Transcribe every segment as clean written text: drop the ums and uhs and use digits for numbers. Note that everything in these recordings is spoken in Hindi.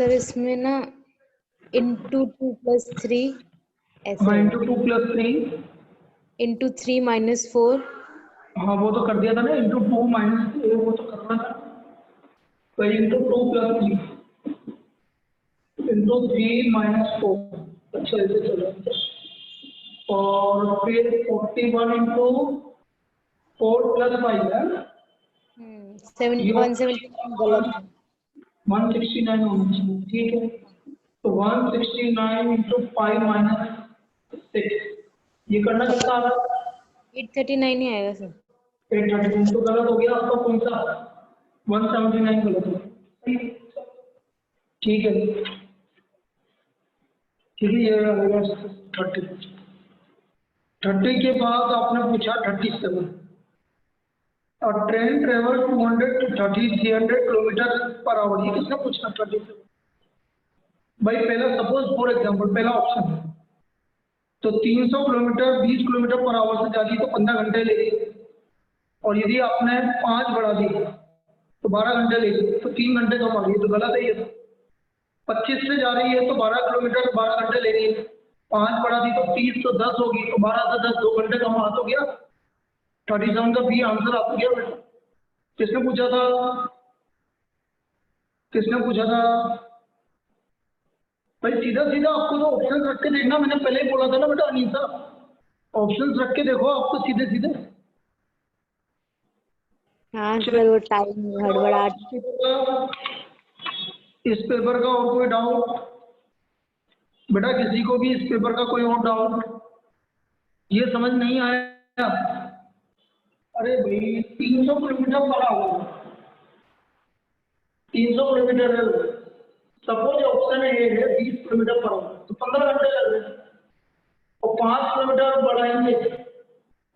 सर इसमें ना इंटू 2+3 ऐसे हाँ, होगा। Into 2+3 into 3-4। हाँ वो तो कर दिया था ना, इंटू 2 माइनस वो तो करना था। तो इंटू 2+3 इंटू 3-4। अच्छा ऐसे चलो। और फिर 41 इंटू 4+5 है। 179 गलत है। 169 होना चाहिए, ठीक है। तो 169 इंटू 5-6, ये करना कितना आ रहा है? 839 ही आएगा सर। 839 तो गलत हो गया आपका, कौन सा? 179 गलत हो गया। ठीक है, ठीक है, ये होगा 30। 30 के बाद आपने पूछा 37। और train travel 200 to 300 kilometre per hour, ये किसने पूछा 37? भाई पहला सपोज फॉर एग्जांपल पहला ऑप्शन है, तो 300 किलोमीटर 20 किलोमीटर पर आवर से जा रही है तो 15 घंटे लेगी। और यदि आपने 5 बढ़ा दी तो 12 घंटे लेगी, तो 3 घंटे कम आ रही है, तो गलत है ये तो। 25 से जा रही है तो 12 किलोमीटर 12 घंटे ले रही है, 5 बढ़ा दी तो 30 तो 10 होगी, तो 12 से 10 2 घंटे कम आ तो गया। 37 का बी आंसर आ गया बेटा। किसने पूछा था? किसने पूछा था? भाई सीधा सीधा आपको तो ऑप्शन रख के देखना, मैंने पहले ही बोला था ना बेटा अनीता, ऑप्शन रख के देखो आपको सीधे सीधे। हाँ सर वो टाइम गड़बड़ा। इस पेपर का और कोई डाउट? बेटा किसी को भी इस पेपर का कोई और डाउट? ये समझ नहीं आया? अरे भाई 300 किलोमीटर पर आवर, 300 किलोमीटर है। सपोज ऑप्शन ए है 20 किलोमीटर पर आवर, तो 15 घंटे लग रहे हैं। और 5 किलोमीटर बढ़ाएंगे,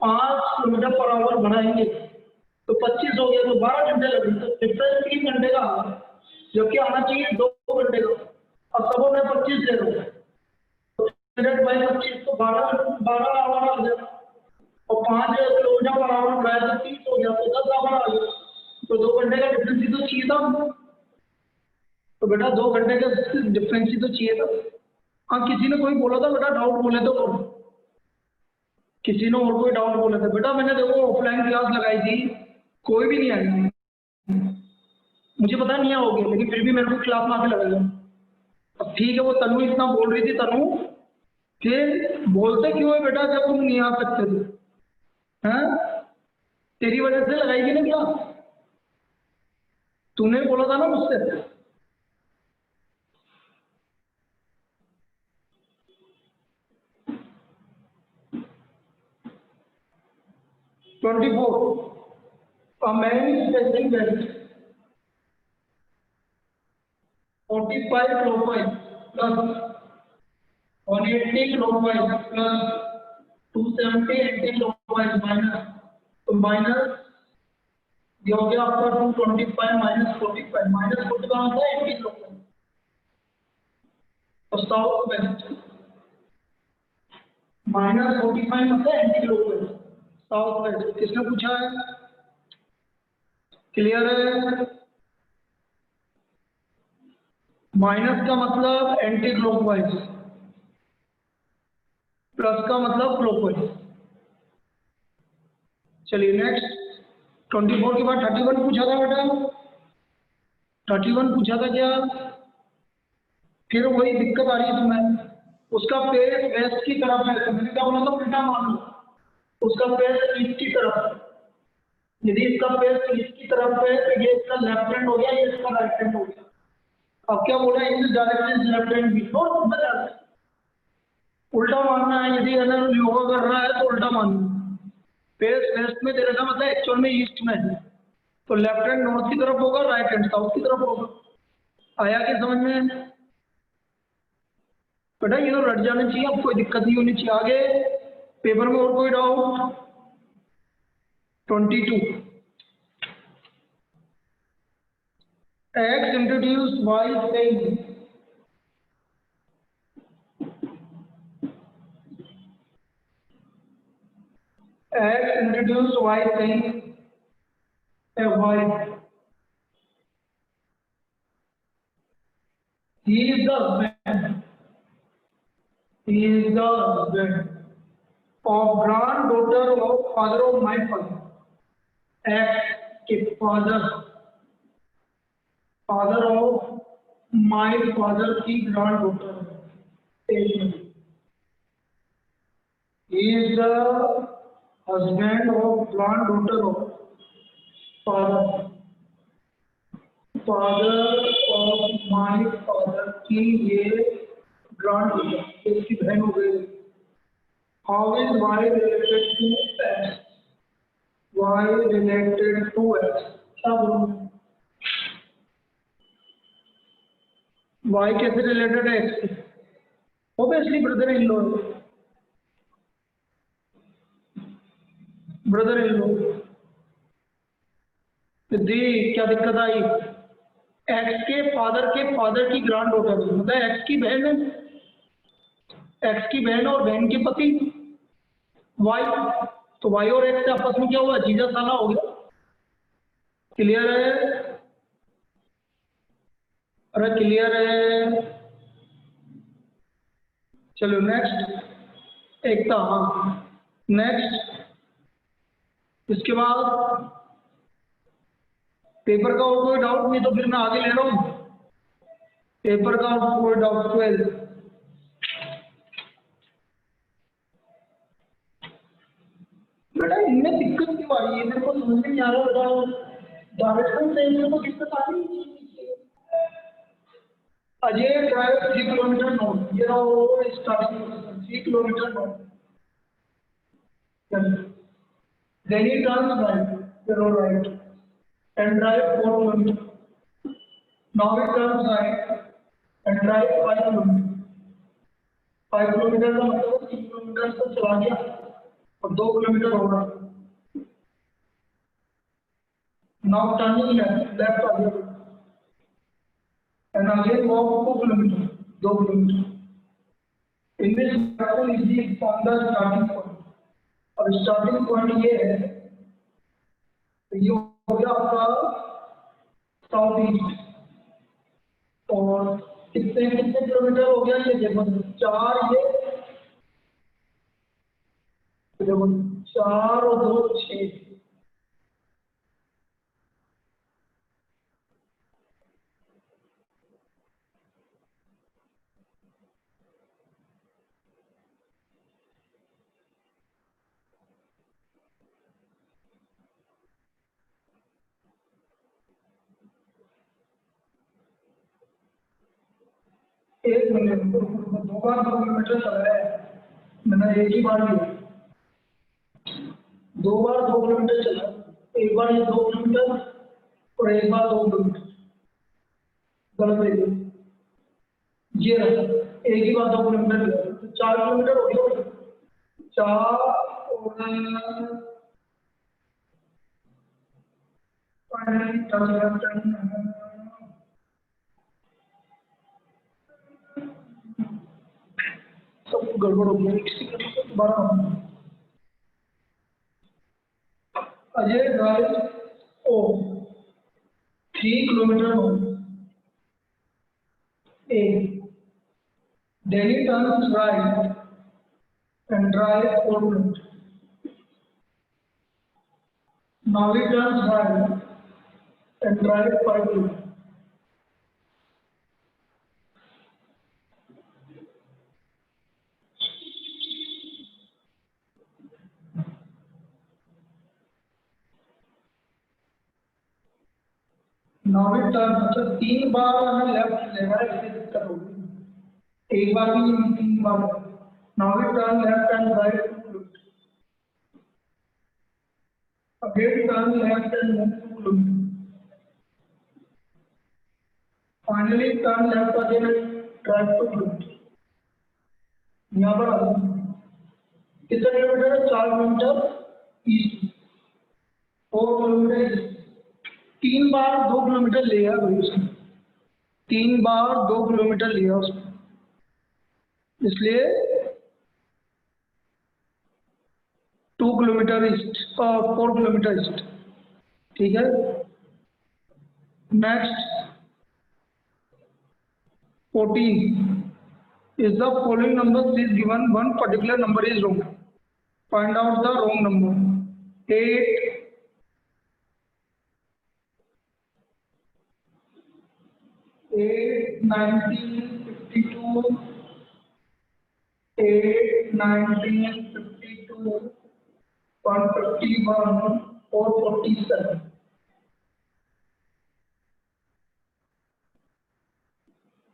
5 किलोमीटर पर आवर बढ़ाएंगे तो 25 हो गया, तो 12 घंटे लगेंगे। तो डिफरेंस 3 घंटे का आ रहा है, जबकि आना चाहिए 2 घंटे का। अब सपोज मैं 25 दे रहा हूँ, तो मिनट बाई 25 तो 12 आवर आ गया। और 5 किलोमीटर पर आवर बढ़ाया तो 30 हो गया, तो 10 आवर आ गया। तो 2 घंटे का डिफरेंस ही तो चाहिए था हमको। तो बेटा 2 घंटे का डिफरेंस ही तो चाहिए था। हाँ किसी ने कोई बोला था बेटा डाउट बोले तो बोलो, किसी ने और कोई डाउट बोला था? बेटा मैंने देखो ऑफलाइन क्लास लगाई थी, कोई भी नहीं आई, मुझे पता नहीं आओगे, लेकिन फिर भी मेरे को क्लास में आके लगाया। अब ठीक है वो तनु इतना बोल रही थी, तनु कि बोलते क्यों है बेटा जब तुम नहीं आ सकते थे? हैं? तेरी वजह से लगाई थी ना क्लास, तूने बोला था ना मुझसे। Twenty four man is facing west 45 clockwise plus 180 clockwise plus 270 anti clockwise minus, तो माइनस ये हो गया आपका 225 माइनस 45, माइनस 40 कहाँ था? Anti clockwise. तो साउथ वेस्ट माइनस 45 मतलब एंटी क्लॉकवाइज साउथ वेस्ट। किसने पूछा है? क्लियर है? माइनस का मतलब एंटी क्लॉकवाइज, प्लस का मतलब क्लॉकवाइज। चलिए नेक्स्ट, 24 के बाद 31 पूछा था बेटा। 31 पूछा था क्या? फिर वही दिक्कत आ रही है तुम्हें, उसका पेड़ वेस्ट की तरफ है, तो मैंने क्या बोला था उल्टा मान लो, उसका पेड़ ईस्ट की तरफ है। यदि इसका पेड़ ईस्ट की तरफ है तो ये इसका लेफ्ट हैंड हो गया, ये इसका राइट हैंड हो गया। अब क्या बोला? इन डायरेक्शन लेफ्ट हैंड बिफोर उल्टा मानना है। यदि अगर योगा कर रहा है तो उल्टा मानना, फेस वेस्ट में दे रखा मतलब एक्चुअल में ईस्ट में है, तो लेफ्ट हैंड नॉर्थ की तरफ होगा, राइट हैंड साउथ की तरफ होगा। आया क्या समझ में? बेटा ये तो रट जाना चाहिए, अब कोई दिक्कत नहीं होनी चाहिए। आगे पेपर में और कोई doubt? 22 X introduce Y saying X introduced Y saying a Y. He is the husband. He is the husband of granddaughter of father of my father. X के father of my father की granddaughter. He is the husband of granddaughter of father of my father की ये granddaughter इसकी बहन हो गई. How is Y related to X? Y related to X. क्या बोलूँ? Y कैसे related है X से? Obviously brother-in-law. दी क्या दिक्कत आई? एक्स के फादर की ग्रांड डॉटर मतलब एक्स की बहन है, एक्स की बहन और बहन के पति वाई, तो वाई और एक्स आपस में क्या हुआ? जीजा साला हो गया. क्लियर है? अरे क्लियर है? चलो नेक्स्ट एकता. हाँ नेक्स्ट. इसके बाद पेपर का और कोई डाउट नहीं तो फिर मैं आगे ले रहा हूँ. पेपर का और कोई डाउट? 12 बेटा इनमें दिक्कत क्यों आई है? मेरे को समझ में नहीं आ रहा बेटा. डायरेक्शन से मेरे को दिक्कत आ रही है. Ajay drive 3 kilometre north. ये रहा वो starting 3 kilometre north. Then he turns right, the road right, and drive 4 kilometers. Now he turns right and drive 5 kilometers. 5 kilometre का मतलब 3 किलोमीटर से चला गया और 2 किलोमीटर होगा. Now turning left आ गया and again walk 2 kilometers, 2 kilometers. In this marathon is the from the starting point. और स्टार्टिंग पॉइंट ये है, तो ये हो गया आपका साउथ ईस्ट. और कितने किलोमीटर हो गया ये देखो 4. ये देखो 4 और 2 6. एक मिनट 2 बार 2 किलोमीटर चला है. मैंने एक ही बार लिया. 2 बार 2 किलोमीटर चला. एक बार ये 2 किलोमीटर और एक बार 2 किलोमीटर. गलत है ये रहा. एक ही बार 2 किलोमीटर लिया तो 4 किलोमीटर हो गया. 4 और सब गड़बड़ हो गया. दोबारा अजय ड्राइव 3 किलोमीटर हो. Delhi turns right and drive 4 kilometers. Now he turns right and drive 5 kilometers. Now he turns. अच्छा 3 बार हमें लेफ्ट लेना है, इससे दिक्कत होगी. एक बार भी नहीं 3 बार. Now he turn left and right 2 kilometers. Again turn left and move 2 kilometers. Finally turn left again and drive 2 kilometers. यहाँ पर आ कितने किलोमीटर है? 4 किलोमीटर ईस्ट, 4 किलोमीटर ईस्ट. 3 बार 2 किलोमीटर लिया भाई उसने. 3 बार 2 किलोमीटर लिया उसने, इसलिए 2 किलोमीटर ईस्ट और 4 किलोमीटर ईस्ट. ठीक है. Next 14. Is the following numbers is given, one particular number is wrong. Find out the wrong number. 8, 1952, 8, 1952, 151 or 47.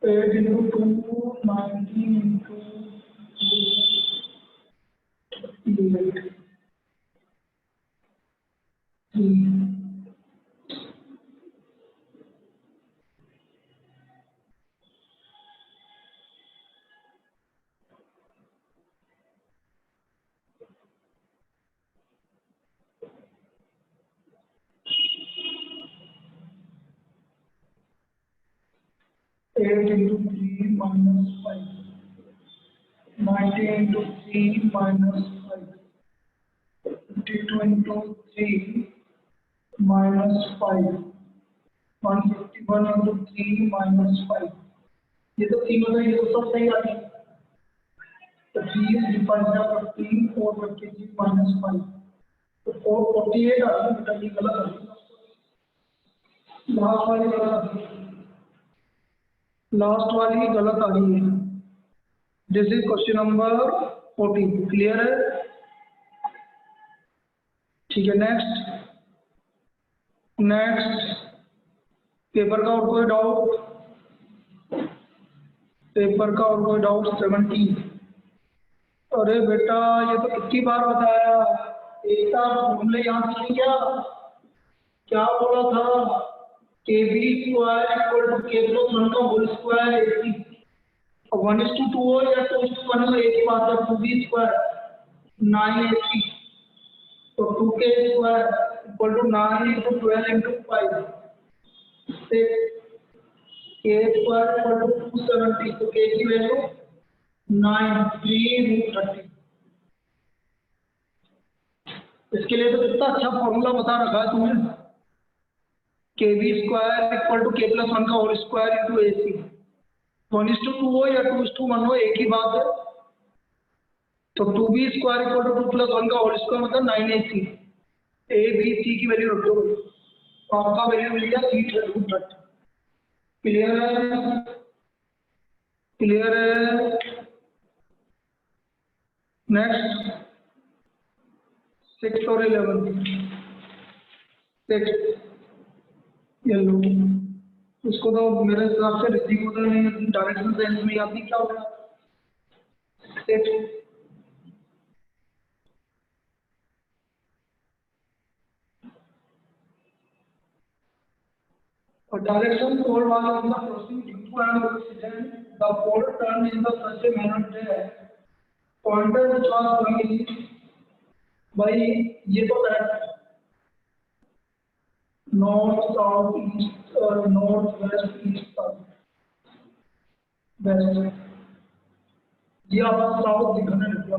8 into 2, 19 into 2, 38. 3. 8 into 3 minus 5. 19 into 3 minus 5. 52 into 3 minus 5. 151 into 3 minus 5. ये तो तीनों में ये तो सब सही आती है। तो 3 डिफाइंड है 15 4 56 minus 5. तो 448 आ रहा है, बेटा ये गलत आ रहा है। लास्ट वाली गलत आ रही है। This is question number 14। Clear है? ठीक है, नेक्स्ट पेपर का और कोई डाउट? 17। अरे बेटा ये तो कितनी बार बताया, एक बार हमने याद नहीं क्या बोला था? KB square equal to K plus 1 का होल स्क्वायर AC। 1:2 हो या 2:1 हो, एक ही बात है। 2B स्क्वायर 9AC, तो 2K square equal to 9 into 12 into 5, से K स्क्वायर इक्वल टू 270, तो K की वैल्यू 9 3√30। इसके लिए तो कितना अच्छा फॉर्मूला बता रखा है तुमने। KB square equal to K plus 1 का होल स्क्वायर इंटू AC। 1:2 हो या 2:1 हो, एक ही बात है। तो 2B square equal to 2 plus 1 का होल स्क्वायर मतलब 9AC। A B C की वैल्यू रख दो, तो आपका वैल्यू मिल गया 3√30। क्लियर है? नेक्स्ट 6 और 11। 6 येलो, इसको तो मेरे हिसाब से ऋतिक को तो डायरेक्शन सेंस में याद नहीं क्या होगा। 6 a direction told while on the crossing due to an accident, the pole turned in the such a manner that pointer which was going in by ये तो नॉर्थ साउथ ईस्ट और नॉर्थ वेस्ट ईस्ट वेस्ट, ये आपको साउथ दिखाने लगा।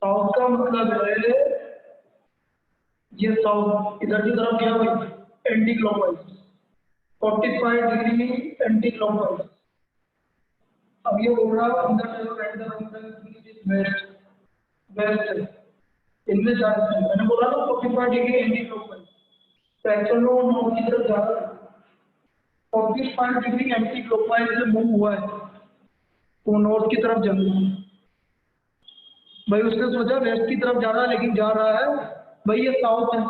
साउथ का मतलब है ये साउथ इधर की तरफ गया भाई anti clockwise 45 degree anti clockwise. अब ये बोल रहा वेस्ट वेस्ट इनमें ज्यादा है। मैंने बोला ना 45 डिग्री एंटी क्लॉकवाइज, तो एक्चुअल में वो नॉर्थ की तरफ जा रहा है। 45 डिग्री एंटी क्लॉकवाइज से मूव हुआ है तो नॉर्थ की तरफ जाना है भाई। उसने सोचा वेस्ट की तरफ जा रहा है लेकिन जा रहा है भाई ये साउथ है,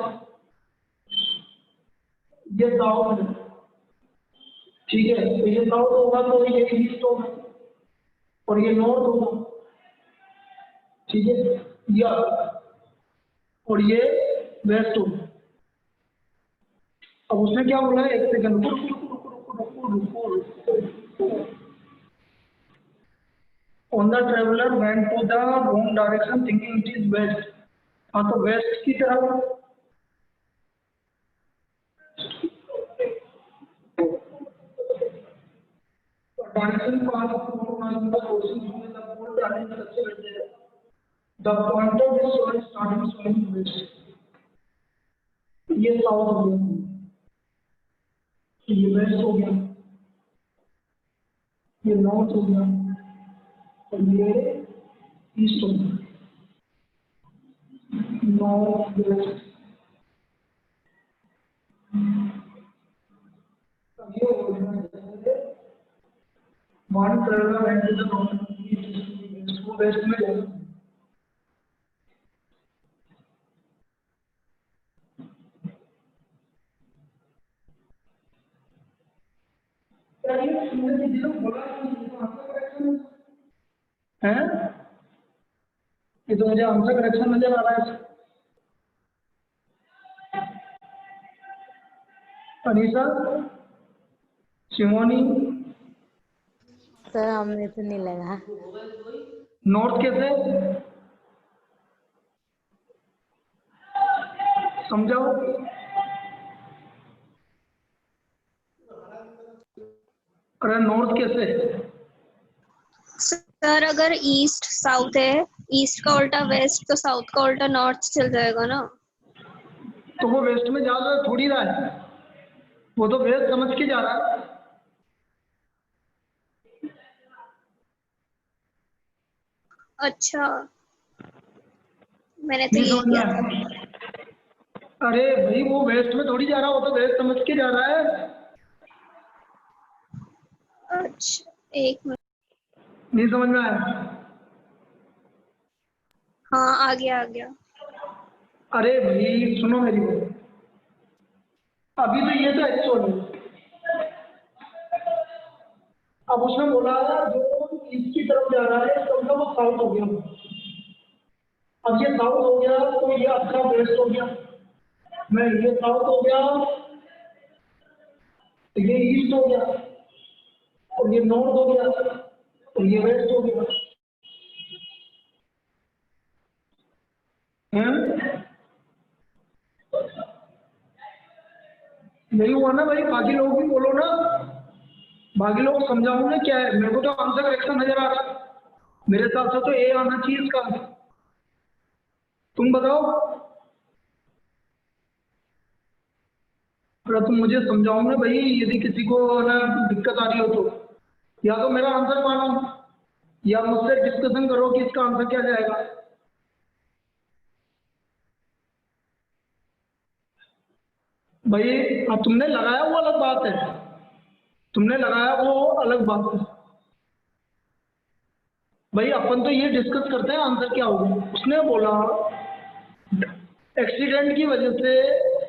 ये साउथ है। ठीक है, तो ये साउथ होगा तो ये ईस्ट होगा और ये नॉर्थ होगा। ठीक है, या और ये वेस्ट होगा। अब उसने क्या बोला है, एक second on the traveller went to the wrong direction thinking it is west. हाँ तो वेस्ट की तरफ direction path of the crossing through the pole turning such a way that the pointer is shown starting showing west। ये साउथ हो गया, ये वेस्ट हो गया, ये नॉर्थ हो गया और ये ईस्ट हो गया, नॉर्थ वेस्ट। ये हो गया one traveller and the north east, वो वेस्ट में जाएगा। हैं? ये तो मुझे आंसर करेक्शन नजर आ रहा है। अनीसा, शिवानी, सर हमें तो नहीं लगा। नॉर्थ कैसे समझाओ? अरे नॉर्थ कैसे? सर अगर ईस्ट साउथ है, ईस्ट का उल्टा वेस्ट तो साउथ का उल्टा नॉर्थ चल जाएगा ना। तो वो वेस्ट में जा रहा है थोड़ी रहा है, वो तो वेस्ट समझ के जा रहा है। अच्छा, मैंने तो नहीं यही समझ किया में था। आया। अरे भाई वो वेस्ट में थोड़ी जा रहा, वो तो वेस्ट समझ के जा रहा है। अच्छा, एक मिनट। नहीं समझ में आया? हाँ, आ गया आ गया। अरे भाई सुनो मेरी बात, अभी तो ये तो एक्चुअल है। अब उसने बोला जो ईस्ट की तरफ जा रहा है तो वो साउथ हो गया। अब ये साउथ हो गया तो ये आपका वेस्ट हो गया, मैं ये साउथ हो गया तो ये ईस्ट हो गया और ये नॉर्थ हो गया और ये वेस्ट हो गया। नहीं हुआ ना भाई? बाकी लोग भी बोलो ना, बाकी लोग समझाओ ना क्या है। मेरे को तो आंसर करेक्शन नजर आ रहा है, मेरे हिसाब से तो ए आना चाहिए इसका। तुम बताओ, अगर तुम मुझे समझाओ ना भाई, यदि किसी को ना दिक्कत आ रही हो तो या तो मेरा आंसर मानो या मुझसे डिस्कशन करो कि इसका आंसर क्या जाएगा। भाई अब तुमने लगाया वो अलग बात है, तुमने लगाया वो अलग बात है। भाई अपन तो ये डिस्कस करते हैं आंसर क्या होगा। उसने बोला एक्सीडेंट की वजह से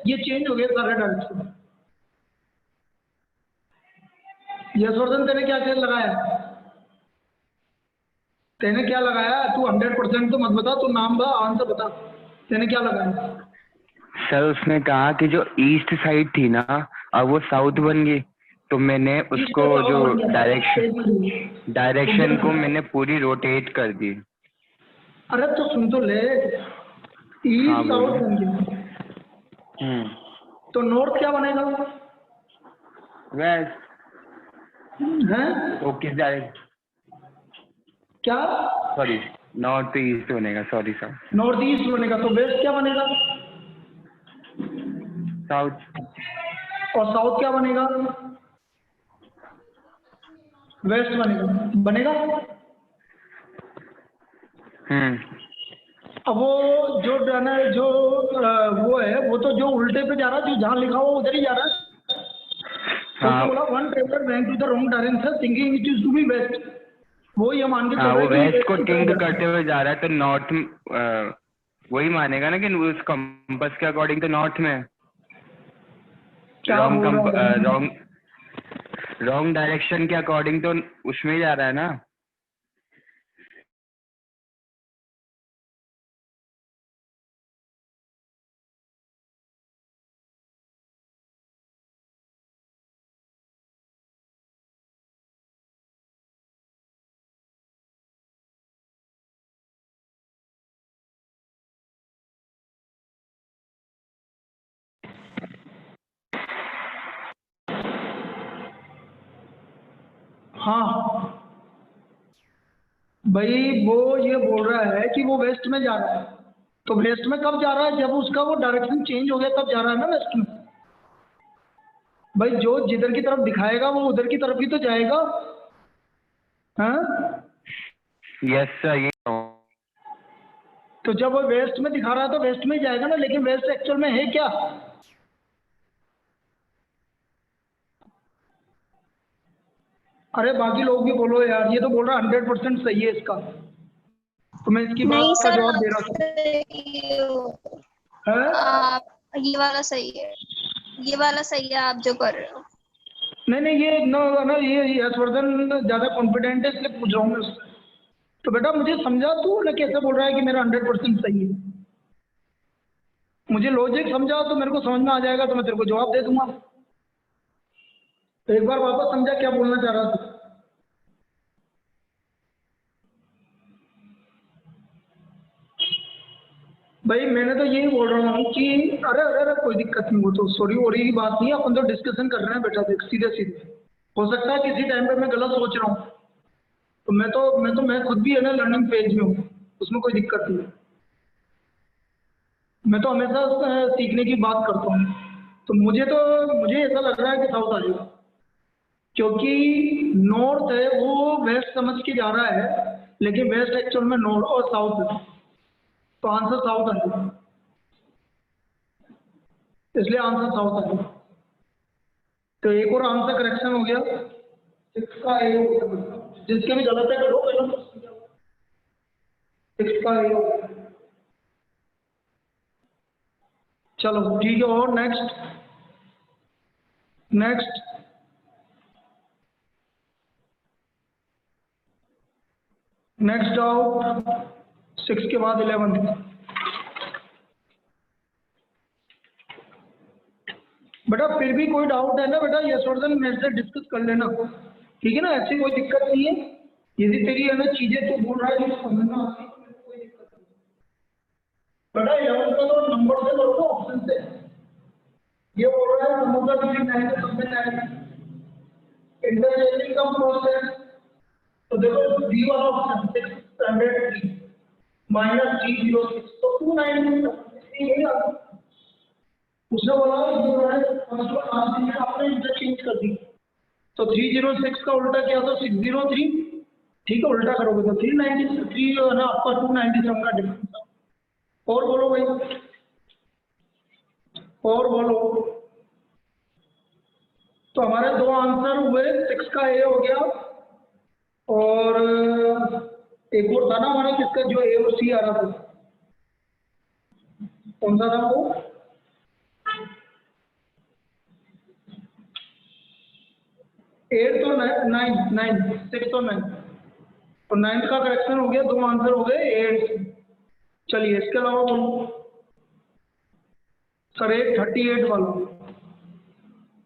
ये चेंज हो गया सारे डायरेक्शन। यशवर्धन तेने क्या क्या लगाया? तेने क्या लगाया? तू 100% तो मत बता, तू नाम बता, आंसर बता, तेने क्या लगाया? सर उसने कहा कि जो ईस्ट साइड थी ना अब वो साउथ बन गई, तो मैंने उसको जो डायरेक्शन को मैंने पूरी रोटेट कर दी। अरे तो सुन तो ले, ईस्ट साउथ बन गया तो नॉर्थ क्या बनेगा? वेस्ट। हैं? तो किस डायरेक्शन? क्या? सॉरी, नॉर्थ ईस्ट बनेगा, सॉरी सर। नॉर्थ ईस्ट बनेगा तो वेस्ट क्या बनेगा? साउथ। और साउथ क्या बनेगा? वेस्ट बनेगा। बनेगा? अब वो जो ना जो वो है, वो तो जो उल्टे पे जा रहा है, जो जहाँ लिखा हुआ उधर ही जा रहा है। हाँ, बोला one traveller went to the wrong direction thinking it is to be west. वो ये मान के चल हाँ, रहा वो है कि वेस्ट को की थिंक तरफ करते हुए जा रहा है तो नॉर्थ वही मानेगा ना कि उस कंपास के अकॉर्डिंग तो नॉर्थ में। क्या बोल रहा है? रॉन्ग डायरेक्शन के अकॉर्डिंग तो उसमें ही जा रहा है ना। हाँ भाई वो ये बोल रहा है कि वो वेस्ट में जा रहा है, तो वेस्ट में कब जा रहा है? जब उसका वो डायरेक्शन चेंज हो गया तब जा रहा है ना वेस्ट में। भाई जो जिधर की तरफ दिखाएगा वो उधर की तरफ ही तो जाएगा। हाँ, यस सर ये तो जब वो वेस्ट में दिखा रहा है तो वेस्ट में ही जाएगा ना, लेकिन वेस्ट एक्चुअल में है क्या? अरे बाकी लोग भी बोलो यार, ये तो बोल रहा 100% सही है इसका, तो मैं इसकी नहीं बात का सर, जवाब आप दे रहा सही हो। था। है? आप ये वाला सही है, ये वाला सही है आप जो कर रहे हो। नहीं नहीं, ये ना ये हर्षवर्धन ज्यादा कॉन्फिडेंट है इसलिए पूछ रहा हूँ मैं उससे। तो बेटा मुझे समझा तू ना, कैसे बोल रहा है कि मेरा 100% सही है। मुझे लॉजिक समझा तो मेरे को समझ में आ जाएगा, तो मैं तेरे को जवाब दे दूंगा। तो एक बार वापस समझा क्या बोलना चाह रहा था। भाई मैंने तो यही बोल रहा हूँ कि अरे अरे अरे कोई दिक्कत नहीं, वो तो सॉरी वोरी की बात नहीं है, अपन तो डिस्कशन कर रहे हैं बेटा, देख सीधे सीधे। हो सकता है किसी टाइम पे मैं गलत सोच रहा हूँ, तो मैं खुद भी है ना लर्निंग फेज में हूँ, उसमें कोई दिक्कत नहीं है। मैं तो हमेशा सीखने की बात करता हूँ। तो मुझे ऐसा लग रहा है कि साउथ आ जाएगा, क्योंकि नॉर्थ है वो वेस्ट समझ के जा रहा है, लेकिन वेस्ट एक्चुअल में नॉर्थ और साउथ है, तो आंसर साउथ आ जाएगा, इसलिए आंसर साउथ आ जाएगा। तो एक और आंसर करेक्शन हो गया, सिक्स का ए हो गया। जिसके भी गलत है करो, पहले सिक्स का ए हो गया। चलो ठीक है, और नेक्स्ट नेक्स्ट नेक्स्ट डाउट 6 के बाद 11। बेटा फिर भी कोई डाउट है ना बेटा, यशवर्धन मेरे से डिस्कस कर लेना, ठीक है ना, ऐसी कोई दिक्कत नहीं है। यदि तेरी है ना चीजें तो बोल रहा है जो समझना आती है तो मेरे को कोई दिक्कत नहीं है। बेटा 11 का तो नंबर से करो, ऑप्शन से। ये बोल रहा है समुद्र बिटवीन 9 से सबसे 9 इंटरचेंजिंग का प्रोसेस, तो देखो डी वाला ऑप्शन 603 माइनस 306 तो 290। उसने बोला जो है आपने इंटरचेंज कर दी, तो 306 का उल्टा किया तो 603, ठीक है, उल्टा करोगे तो 393 जो है ना आपका 297 का डिफरेंस था। और बोलो भाई, और बोलो। तो हमारे दो आंसर हुए, 6 का ए हो गया, और एक और था ना हमारा किसका, जो ए और सी आ रहा था, कौन सा था वो? 8 और 9, 6 और 9, और 9 का करेक्शन हो गया, दो आंसर हो गए 8। चलिए इसके अलावा बोलो सर, एक 38 वाला,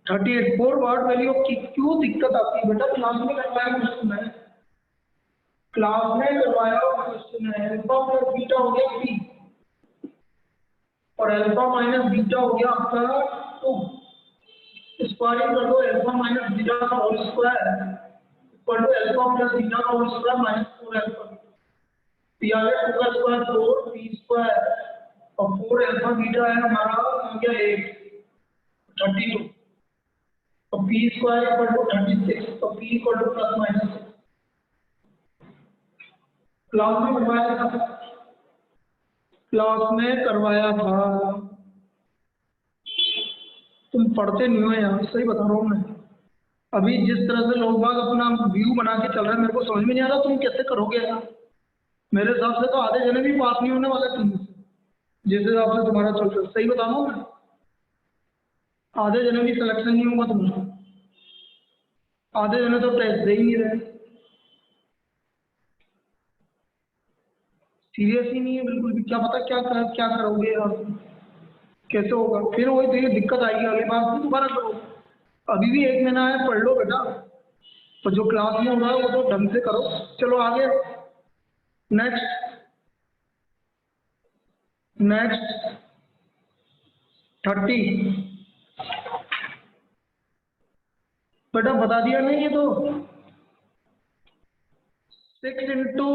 38 फोर वाट वैल्यू की क्यों दिक्कत आती है बेटा? क्लास में करवाया क्वेश्चन है, क्लास में करवाया क्वेश्चन है। अल्फा प्लस बीटा हो गया पी, और अल्फा माइनस बीटा हो गया आपका 2। स्क्वायरिंग कर दो, अल्फा माइनस बीटा का whole square equal to alpha plus beta का whole square minus 4 alpha. P आ गया 2 का स्क्वायर 4 पी स्क्वायर, और 4 अल्फा बीटा है हमारा हो गया 8 32, तो पी स्क्वायर इक्वल टू 36, तो P equal two plus minus 6। Class में करवाया था, क्लास में करवाया था। तुम पढ़ते नहीं हो यार, सही बता रहा हूँ मैं। अभी जिस तरह से लोग बाग अपना व्यू बना के चल रहे हैं, मेरे को समझ में नहीं आ रहा तुम कैसे करोगे यार। मेरे हिसाब से तो आधे जने भी पास नहीं होने वाले तुम, जिस हिसाब से तुम्हारा चल रहा है। सही बता रहा हूँ मैं, आधे जने भी सिलेक्शन नहीं होगा तुम्हारा, आधे जने तो टेस्ट दे ही नहीं रहे। सीरियस ही नहीं है बिल्कुल भी, क्या पता क्या करोगे यार, कैसे होगा फिर? वही तो ये दिक्कत आएगी, अगली बार से दोबारा करो। अभी भी 1 महीना है, पढ़ लो बेटा, तो जो क्लास में हो रहा है वो तो ढंग से करो। चलो आगे, नेक्स्ट 30 बेटा बता दिया नहीं, ये तो 6 इंटू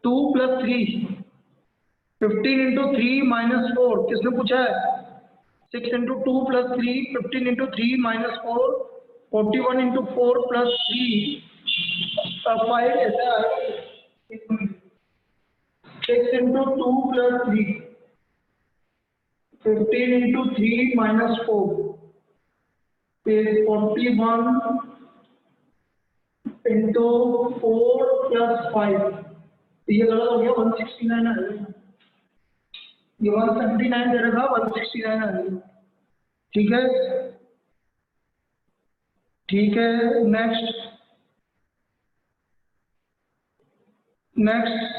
2 प्लस 3 15 इंटू 3 माइनस 4, किसने पूछा है? 6 into 2 plus 3 15 into 3 minus 4 41 into 4 plus 3 5 ऐसे आएगा 6 into 2 plus 3 15 into 3 minus 4 is 41 into 4 plus 5। ये गलत हो गया 169 है, ये 179 दे रखा 169 है। ठीक है ठीक है। नेक्स्ट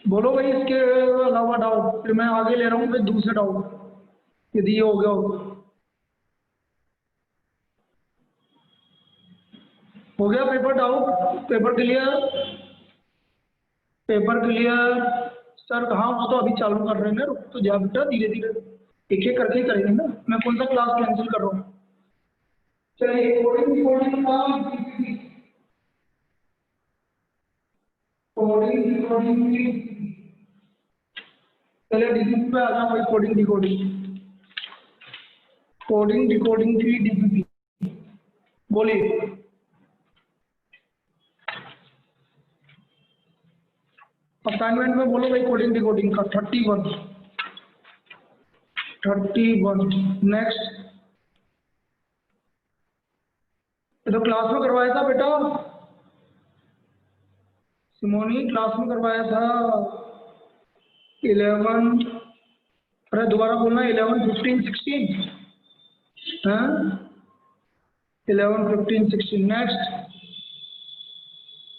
बोलो भाई इसके अलावा डाउट, फिर मैं आगे ले रहा हूँ फिर दूसरे डाउट यदि ये हो गया हो गया paper doubt, paper clear sir. कहाँ वो तो अभी चालू कर रहे हैं ना, रुक तो जा बेटा, धीरे धीरे एक एक करके ही करेंगे ना। मैं कौन सा क्लास कैंसिल कर रहा हूँ। चलिए कोडिंग पहले डीपीपी पे आ जाओ भाई। कोडिंग डिकोडिंग की डीपीपी बोलिए। असाइनमेंट में बोलो भाई कोडिंग डिकोडिंग का 31। नेक्स्ट, ये तो क्लास में करवाया था बेटा, सिमोनी क्लास में करवाया था। 11, अरे दोबारा बोलना, 11 15 16 हाँ 11 15 16।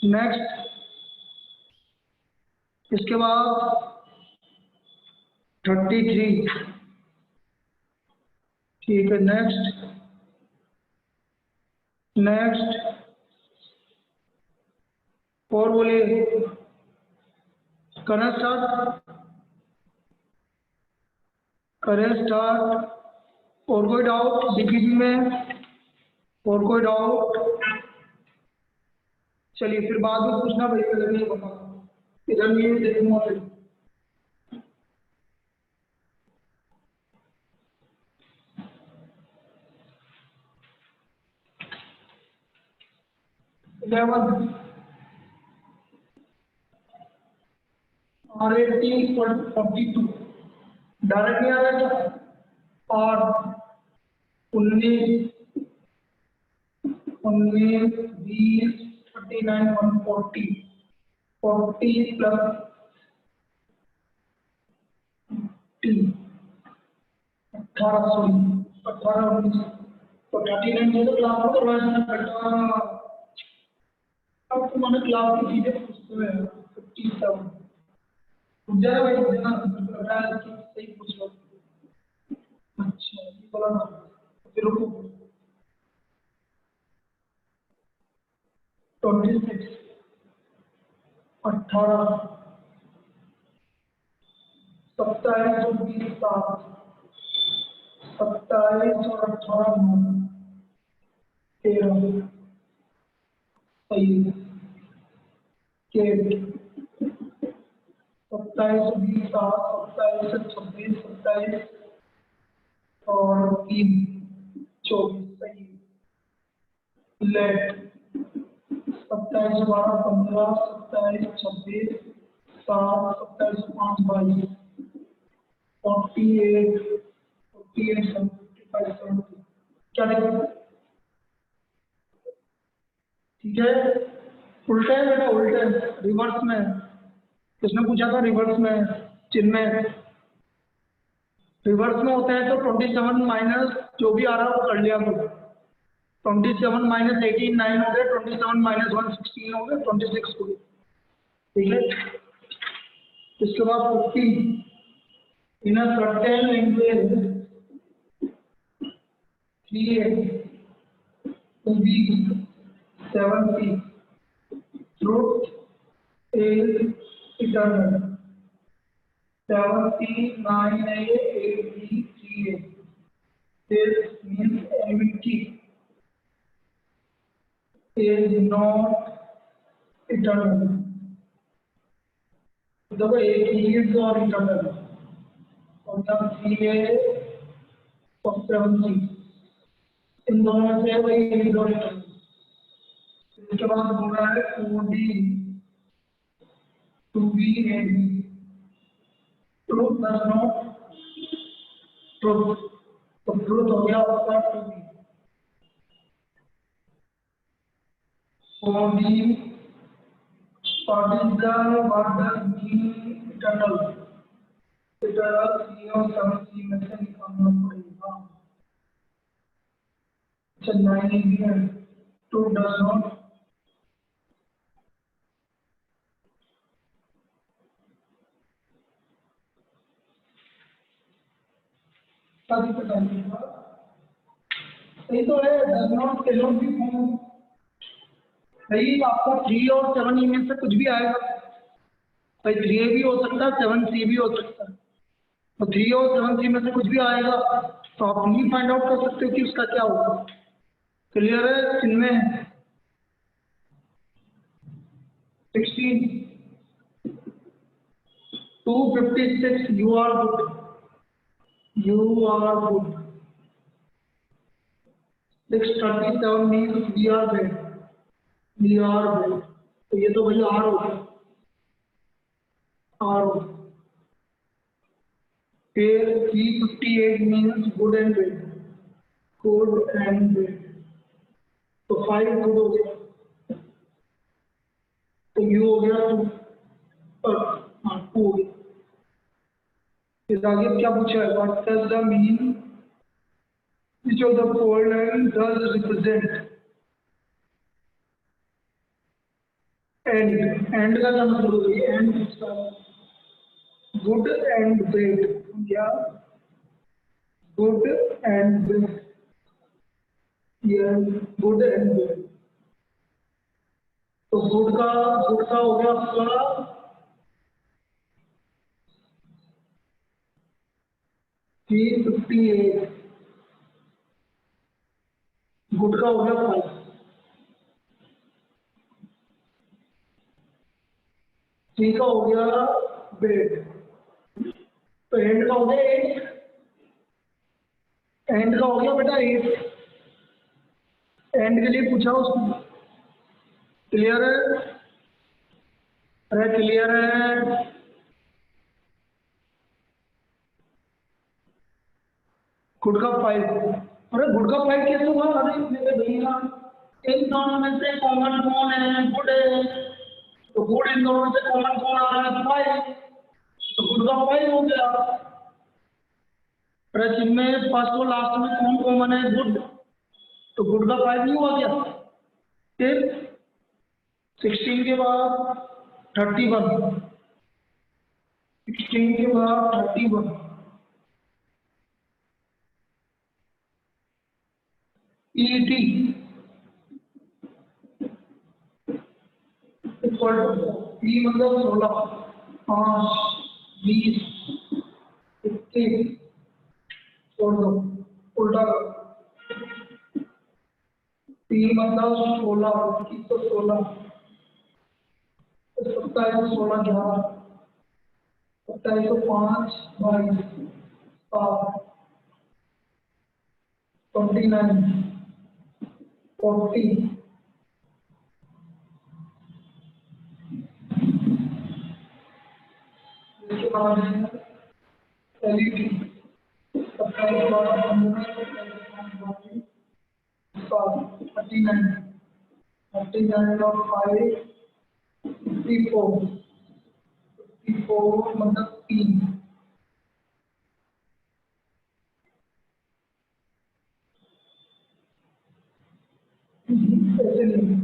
नेक्स्ट इसके बाद 33। ठीक है। नेक्स्ट और बोलिए। करें स्टार्ट। और कोई डाउट डीपीपी में? और कोई डाउट? चलिए फिर बाद में पूछना भाई, पहले नहीं बता, इधर नहीं देखूंगा फिर। R18 डायरेक्ट नहीं आ रहा है। और 19 20 39 140 40 प्लस 18 19 तो 39 से तो क्लास में करवाया था बेटा। अब तुम्हारे क्लास की चीजें पूछते हुए 57 जरा भाई देना सही पूछ लो। अच्छा ये बोला ना, फिर रुको। 26 18 27 और 20 7 27 और 18 9 13 सही है। 27 20 7 27 26 27 और 3 24 सही है। लेट 27 12 15 27 26 7 27 5 22 48 55 70 क्या देखें? ठीक है। उल्टा है बेटा, उल्टा है, रिवर्स में। किसने पूछा था रिवर्स में? चिन्ह में रिवर्स में होता है तो 27 माइनस जो भी आ रहा है वो कर लिया करो। 27 माइनस 18 9 हो गए, 27 माइनस 1 16 हो गए, 26 हो गए। ठीक है। इसके बाद 50 in a certain angle 3 to be 70 truth is eternal 70 9a 8b 3a। this means enmity is not eternal। देखो एक ही is और eternal और तब 3a और 70 इन दोनों में से वही eternal। उसके बाद हो रहा है OD to BAB, truth plus not truth, तो ट्रूथ हो गया आपका 2B। OD what is the what does mean eternal, eternal C और 7C में से निकालना पड़ेगा। अच्छा 9AB है, ट्रूथ डज नॉट, सही बताइएगा, सही तो है, does not can be form, भाई आपका 3 और 7 इनमें से कुछ भी आएगा, भाई 3A भी हो सकता है 7C भी हो सकता है, तो 3 और 7C में से कुछ भी आएगा तो आप नहीं फाइंड आउट कर सकते हो कि उसका क्या होगा। क्लियर है? इनमें 16 256 you are good, you are good, 637 means we are bad, we are bad, तो ये तो भैया आर हो गया, आर हो। फिर 358 means good and bad, good and bad, तो 5 गुड हो गया, तो यू हो गया 2, हाँ 2 हो गया। फिर आगे क्या पूछा है, what does the mean which of the following does represent and का क्या मतलब होता है, एंड गुड एंड बैड, या गुड एंड बैड, या गुड एंड बैड, तो गुड का हो गया आपका 358, गुड का हो गया 5, सी का हो गया बेड, तो एंड का हो गया 8, एंड का हो गया बेटा 8, एंड के लिए पूछा उसने। क्लियर है? अरे क्लियर है? गुड का 5, अरे गुड का 5 कैसे हुआ? अरे मेरे भैया इन दोनों में से कॉमन कौन है? गुड है, तो गुड इन दोनों में से कॉमन कौन आ रहा है? 5, तो गुड का 5 हो गया। अरे जिनमें फर्स्ट और लास्ट में कौन कॉमन है? गुड, तो गुड का 5 नहीं हुआ क्या? फिर 16 के बाद 31, 16 के बाद 31, ET इक्वल टू E मतलब 16, 5, 20, 21, छोड़ दो, उल्टा करो, P मतलब 16, 21 तो 16, 27, 16, 11, 27 तो 5, 22, 7, 29, 40, इसके बाद LED 27, 12, 15, 39, 39 और 5, 54, 54 मतलब 3, ऐसे नहीं,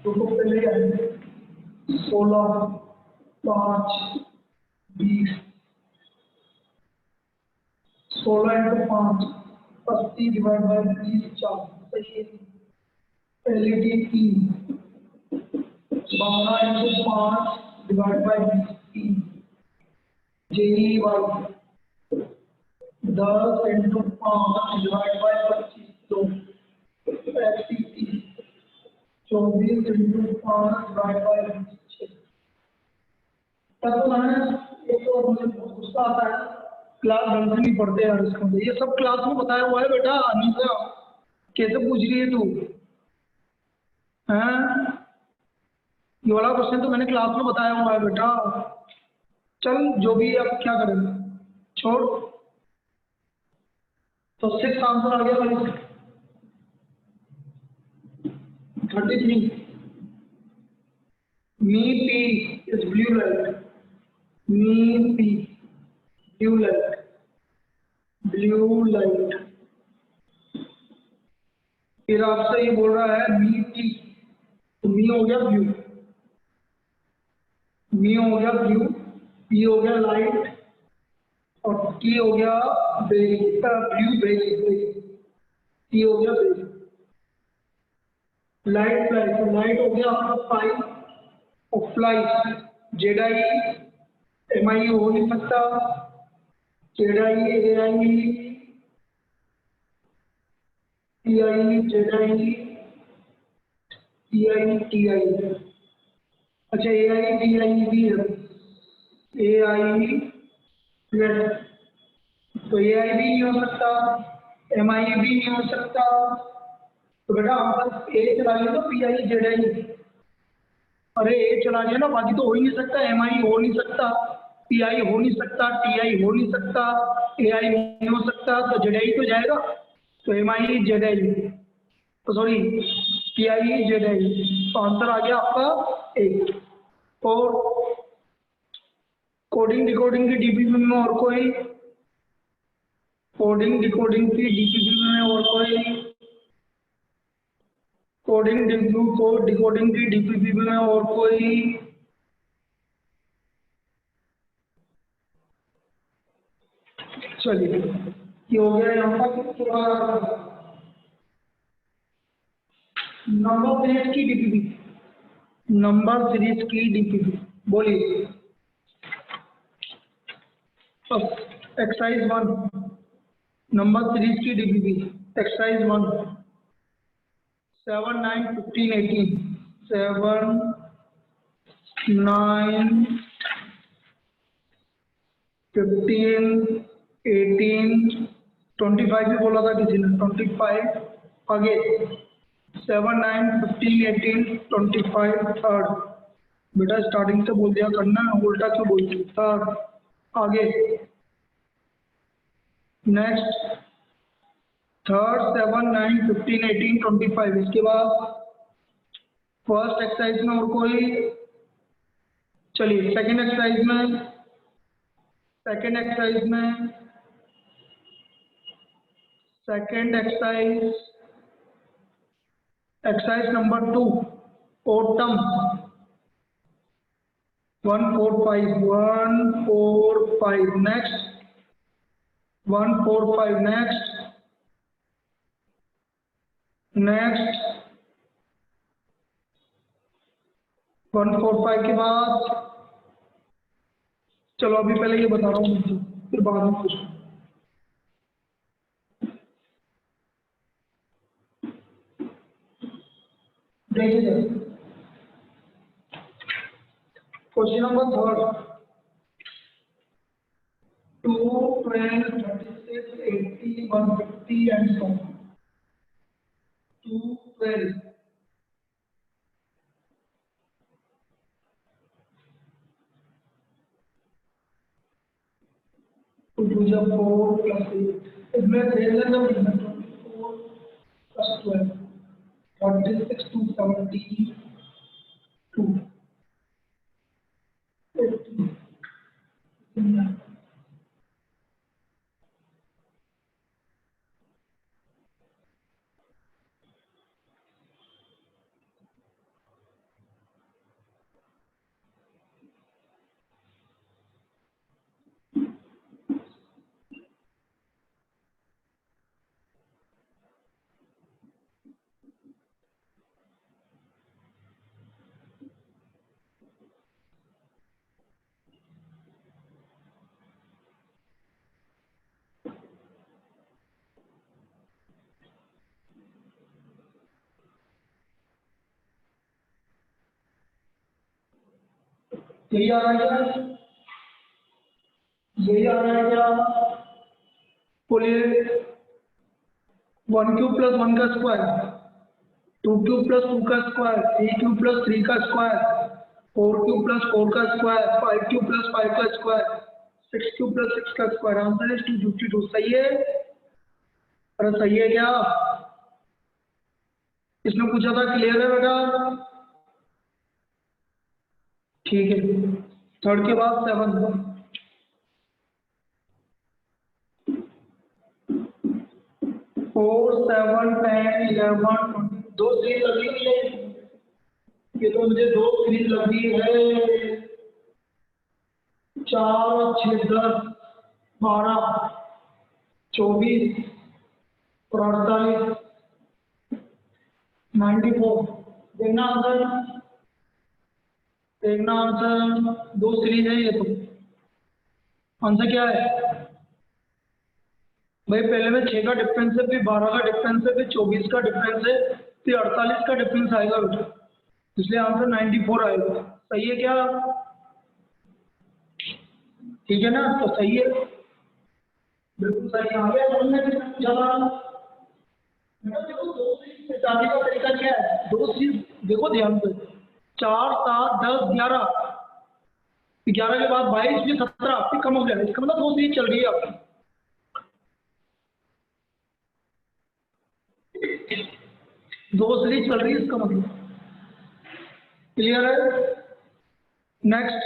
तो पहले आएंगे 16, 5, 20, 16 इंटू 5, 80 डिवाइड बाय 20, 4, सही है। LED 3, 12 into 5 divide by 20, 3, JEY 10 into 5 divide by 25, 2, FCT 24 into 5 divide by 26। तब तो मैंने एक तो मुझे बहुत गुस्सा आता है, क्लास ढंग से नहीं पढ़ते यार इसको, ये सब क्लास में बताया हुआ है बेटा, अनीसा कैसे पूछ रही है तू? हैं? ये वाला क्वेश्चन तो मैंने क्लास में बताया हुआ है बेटा। चल जो भी है, अब क्या करेंगे, छोड़। तो 6 आंसर आ गया भाई। 33 me P is blue light, me P blue light, blue light. फिर आपसे ये बोल रहा है मी टी, तो मी हो गया ब्लू, मी हो गया ब्लू, पी हो गया लाइट, और टी हो गया ब्लू बेरी, टी हो गया बेरी। लाइट फ्लाई, तो लाइट हो गया आपका फाइव, और फ्लाई जेड आई एम आई हो नहीं सकता, Z I A I T I Z I T I T I. अच्छा ए आई टी आई भी है, ए आई प्लस, तो ए आई भी नहीं हो सकता, एम आई भी नहीं हो सकता। तो बेटा हम बस ए चला लिया तो पी आई जेड आई, अरे ए चला लिया ना, बाकी तो हो ही नहीं सकता, एम आई हो नहीं सकता, पी आई हो नहीं सकता, टी आई हो नहीं सकता, ए आई नहीं हो सकता, तो जेड आई तो जाएगा। तो एम आई जेड आई, तो sorry P I Z I, तो आंसर आ गया आपका 8। और कोडिंग डिकोडिंग की डीपीपी में और कोई, कोडिंग डिकोडिंग की डीपीपी में और कोई, कोडिंग डिकोडिंग की डीपीपी में और कोई, चलिए ये हो गया यहाँ तक। नंबर सीरीज की डीपीपी, नंबर सीरीज की डीपीपी बोलिए। एक्सरसाइज 1 नंबर सीरीज की डीपीपी, एक्सरसाइज 1 7, 9, 15, 18, 7, 9, 15, 18, 25 भी बोला था किसी ने, 25 आगे, 7, 9, 15, 18, 25 थर्ड। बेटा स्टार्टिंग से बोल दिया करना, उल्टा क्यों बोलती, थर्ड आगे। नेक्स्ट थर्ड 7, 9, 15, 18, 25, इसके बाद फर्स्ट एक्सरसाइज में और कोई, चलिए सेकंड एक्सरसाइज में, सेकंड एक्सरसाइज में, second exercise, exercise number 2 autumn 1, 4, 5, 1, 4, 5, next 1, 4, 5, next, next 1, 4, 5 के बाद, चलो अभी पहले ये बता रहा हूँ मुझे, फिर बाद में पूछो। देखिए question number 3, 2, 12, 36, 80, 150 and so on। 2, 12, 2 to the 4 plus 8, इसमें रेजर जब 24 plus 12, 46 to 72, 50, यही आ रहा है क्या, यही आ रहा है क्या, बोलिए 1 क्यूब प्लस 1 का स्क्वायर 2 क्यूब प्लस 2 का स्क्वायर, 3 क्यूब प्लस 3 का स्क्वायर, 4 क्यूब प्लस 4 का स्क्वायर, 5 क्यूब प्लस 5 का स्क्वायर, 6 क्यूब प्लस 6 का स्क्वायर। Answer is 252। सही है? अरे सही है क्या? इसने पूछा था, क्लियर है बेटा? ठीक है। थर्ड के बाद 7। 4 7 10 11 20। दो सीरीज लगी हुई है, ये तो मुझे दो सीरीज लगी है। 4 6 10 12 24 और 48 94। देखना आंसर, देखना आंसर। दो सीरीज है ये तो। आंसर क्या है भाई? पहले में 6 का डिफरेंस है, फिर 12 का डिफरेंस है, फिर 24 का डिफरेंस है, फिर 48 का डिफरेंस आएगा बेटा, इसलिए आंसर 94 आएगा। सही है क्या? ठीक है ना? तो सही है, बिल्कुल सही। आ गया समझ में? जवाब देखो, दो सीरीज मिटाने का तरीका क्या है? दो सीरीज देखो ध्यान से, 4 7 10 11, 11 के बाद 22 फिर 17, फिर कम हो गया। इसका मतलब दो सीरीज चल रही है आपकी। दो सीरीज चल रही है इसका मतलब। क्लियर है? नेक्स्ट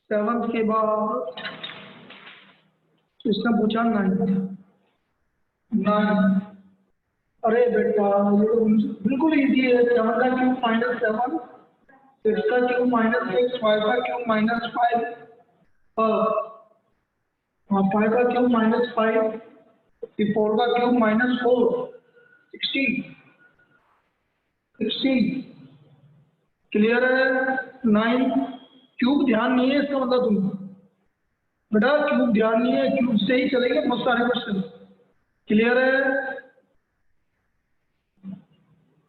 7 के बाद इसने पूछा 9। 9। अरे बेटा ये तो बिल्कुल इजी है। 7 का क्यूब माइनस 7, 6 का क्यूब माइनस 6, 5 का क्यूब माइनस 5, 5 का क्यूब माइनस 5, 4 का क्यूब माइनस 4, 16। 16 क्लियर है? 9 क्यूब ध्यान नहीं है इसका मतलब तुम बेटा, क्यूब ध्यान नहीं है, क्यूब से ही चलेंगे बहुत सारे क्वेश्चन। क्लियर है?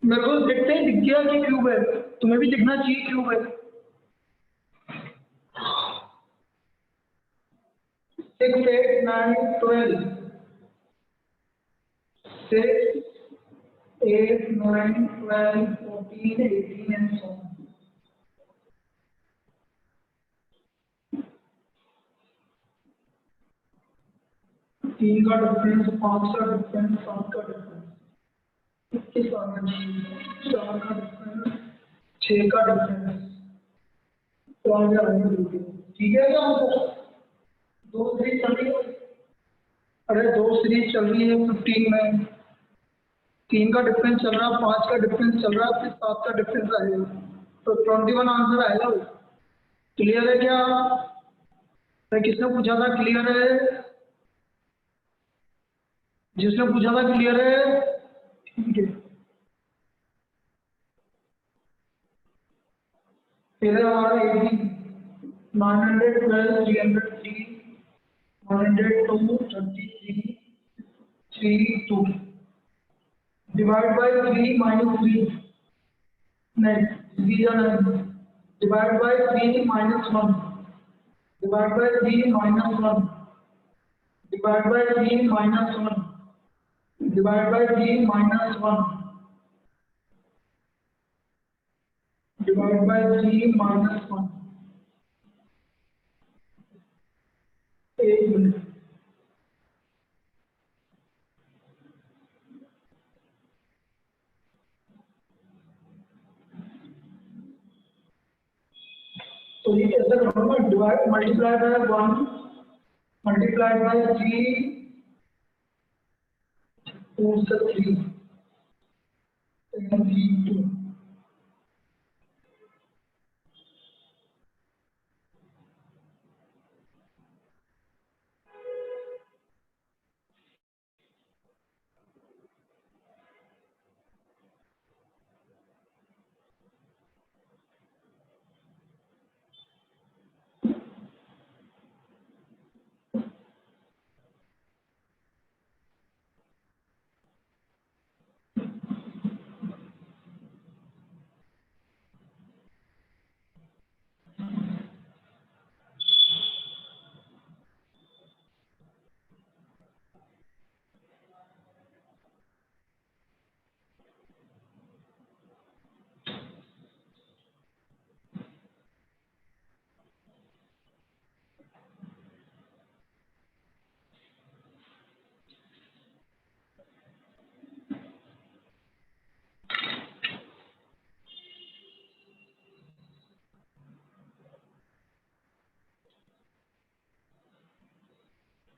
मेरे को देखते ही दिख गया कि क्यूब है, तुम्हें भी दिखना चाहिए क्यूब है। 6 8 9 12, 6 8 9 12 14 18 and so on। 3 का डिफरेंस, 5 का डिफरेंस, 7 का डिफरेंस, 21 का डिफरेंस, 4 का डिफरेंस, 6 का डिफरेंस। तो आ गया आंसर। ठीक है क्या आंसर? दो सीरीज चल रही है। अरे दो सीरीज चल रही है 15 में। 3 का डिफरेंस चल रहा है, 5 का डिफरेंस चल रहा है, फिर 7 का डिफरेंस आएगा, तो 21 आंसर आएगा। क्लियर है क्या? मैं किसने पूछा था क्लियर है? जिसने पूछा था क्लियर है। ठीक है, फिर हमारा 18 912 303 102 33 32 डिवाइड बाय 3 माइनस 3। नहीं, divide by 3 minus 1, divide by 3 minus 1, divide by 3 minus 1, divide by 3 minus 1, divide by 3 minus 1। एक मिनट, तो ये कैसे करूँगा? Divide multiply by 1 multiply by 3 2 से 3 2।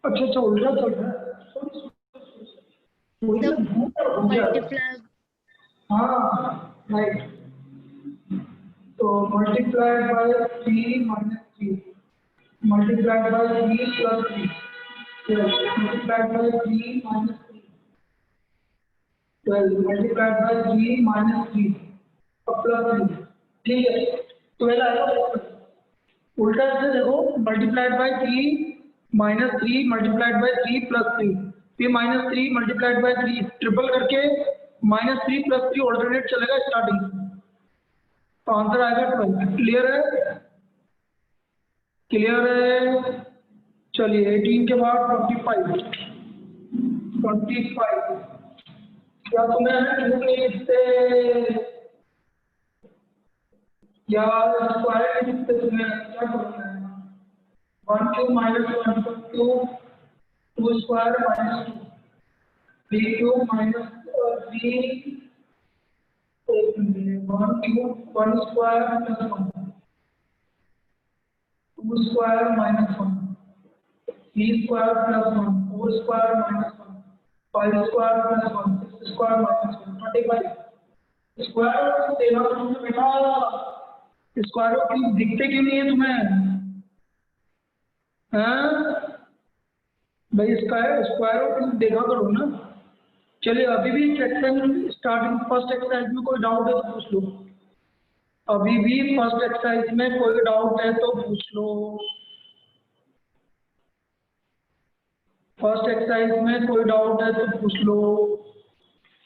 अच्छा अच्छा, उल्टा चल रहा है। वही ना, घूम गया। मल्टीप्लाई हाँ राइट। तो multiplied by 3 minus 3, multiplied by 3 plus 3, multiplied by 3 minus 3, 12 multiplied by 3 minus 3 और प्लस 3। ठीक है, 12 आएगा। उल्टा से देखो, multiplied by 3 minus 3 multiplied by 3 plus 3, फिर माइनस 3 मल्टीप्लाइड बाय 3 ट्रिपल करके माइनस 3 प्लस 3 ऑल्टरनेट चलेगा स्टार्टिंग, तो आंसर आएगा 12। क्लियर है? क्लियर है? चलिए 18 के बाद 25, 25 क्या तुम्हें क्यूब नहीं लिखते या स्क्वायर नहीं लिखते? तुम्हें क्या करना है? 1 cube minus 1 cube, 2 square minus 2, 3 cube minus 3, 1 cube 1 square plus 1, 2 square minus 1, 3 square plus 1, 4 square minus 1, 5 square plus 1, 6 square minus 1, 25। Square root देना तो तुम्हें बेटा, स्क्वायर रूट दिखते क्यों नहीं है तुम्हें? हैं भाई, स्क्वायर रूट देखा करो ना। चलिए अभी भी एक्सरसाइज स्टार्टिंग फर्स्ट एक्सरसाइज में कोई डाउट है तो पूछ लो। अभी भी फर्स्ट एक्सरसाइज में कोई डाउट है तो पूछ लो। फर्स्ट एक्सरसाइज में कोई डाउट है तो पूछ लो,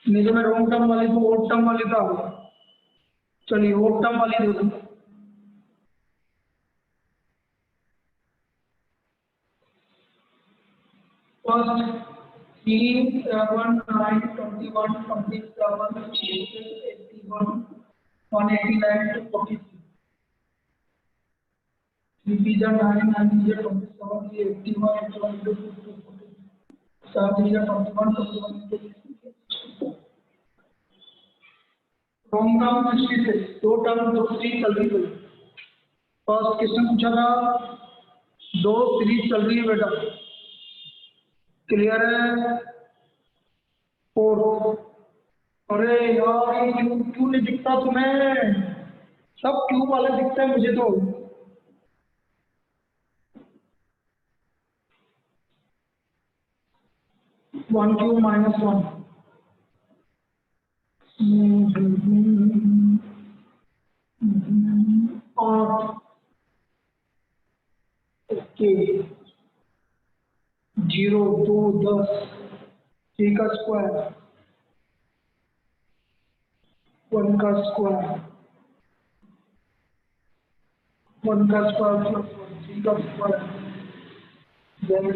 नहीं तो मैं रॉन्ग टर्म वाली को ओड टर्म वाली का। चलिए ओड टर्म वाली दे दो। First 3 7 9 21 27 86 81 189 to 43, 3 pizza 9 9 pizza 27 81 81 to 42, 7 pizza 21 21 wrong term 66, दो टर्म 2 3 चल रही है। फर्स्ट क्वेश्चन पूछा था 2 सीरीज चल रही है बेटा। क्लियर है? 4। अरे यार ये क्यूब क्यों नहीं दिखता तुम्हें? सब क्यूब वाले दिखते हैं मुझे तो। वन क्यूब माइनस 1, और ओके 0 2 10, 3 का स्क्वायर, 1 का स्क्वायर, 1 का स्क्वायर प्लस 1, 3 का स्क्वायर, देन